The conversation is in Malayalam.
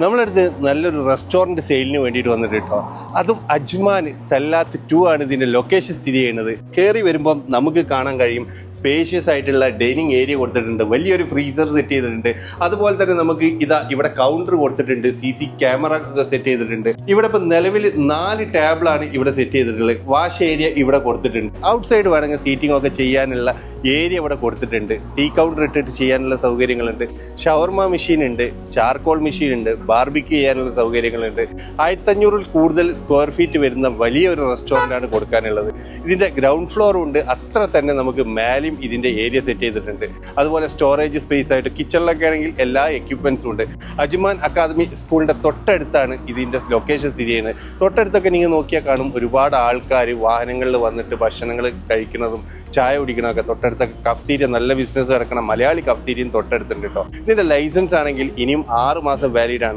നമ്മളടുത്ത് നല്ലൊരു റെസ്റ്റോറൻറ്റ് സെയിലിന് വേണ്ടിയിട്ട് വന്നിട്ട് കേട്ടോ. അതും അജ്മാൻ തല്ലാത്ത് 2 ആണ് ഇതിൻ്റെ ലൊക്കേഷൻ സ്ഥിതി ചെയ്യുന്നത്. കയറി വരുമ്പം നമുക്ക് കാണാൻ കഴിയും സ്പേഷ്യസ് ആയിട്ടുള്ള ഡൈനിങ് ഏരിയ കൊടുത്തിട്ടുണ്ട്, വലിയൊരു ഫ്രീസർ സെറ്റ് ചെയ്തിട്ടുണ്ട്. അതുപോലെ തന്നെ നമുക്ക് ഇവിടെ കൗണ്ടർ കൊടുത്തിട്ടുണ്ട്, CC ക്യാമറ സെറ്റ് ചെയ്തിട്ടുണ്ട്. ഇവിടെ ഇപ്പം നിലവിൽ 4 ടേബിളാണ് ഇവിടെ സെറ്റ് ചെയ്തിട്ടുള്ളത്. വാഷ് ഏരിയ ഇവിടെ കൊടുത്തിട്ടുണ്ട്. ഔട്ട് സൈഡ് വേണമെങ്കിൽ സീറ്റിംഗ് ഒക്കെ ചെയ്യാനുള്ള ഏരിയ ഇവിടെ കൊടുത്തിട്ടുണ്ട്. ടീ കൗണ്ടർ ഇട്ടിട്ട് ചെയ്യാനുള്ള സൗകര്യങ്ങളുണ്ട്. ഷവർമ മെഷീൻ ഉണ്ട്, ചാർക്കോൾ മെഷീൻ ഉണ്ട്, ബാർബിക്യൂ ചെയ്യാനുള്ള സൗകര്യങ്ങളുണ്ട്. 1500 കൂടുതൽ സ്ക്വയർ ഫീറ്റ് വരുന്ന വലിയൊരു റെസ്റ്റോറൻ്റാണ് കൊടുക്കാനുള്ളത്. ഇതിൻ്റെ ഗ്രൗണ്ട് ഫ്ലോറും ഉണ്ട്, അത്ര തന്നെ നമുക്ക് മേലെയും ഇതിൻ്റെ ഏരിയ സെറ്റ് ചെയ്തിട്ടുണ്ട്. അതുപോലെ സ്റ്റോറേജ് സ്പേസ് ആയിട്ട് കിച്ചണിലൊക്കെ ആണെങ്കിൽ എല്ലാ എക്യുപ്മെൻസും ഉണ്ട്. അജ്മാൻ അക്കാദമി സ്കൂളിൻ്റെ തൊട്ടടുത്താണ് ഇതിൻ്റെ ലൊക്കേഷൻ സ്ഥിതി ചെയ്യുന്നത്. തൊട്ടടുത്തൊക്കെ നിങ്ങൾ നോക്കിയാൽ കാണും ഒരുപാട് ആൾക്കാർ വാഹനങ്ങളിൽ വന്നിട്ട് ഭക്ഷണങ്ങൾ കഴിക്കുന്നതും ചായ കുടിക്കണമൊക്കെ. തൊട്ടടുത്തൊക്കെ കഫ്തീരിയ, നല്ല ബിസിനസ് നടക്കണം മലയാളി കഫ്തീരിയും തൊട്ടടുത്തുണ്ട് കേട്ടോ. ഇതിൻ്റെ ലൈസൻസ് ആണെങ്കിൽ ഇനിയും 6 മാസം വാലിഡ് ആണ്.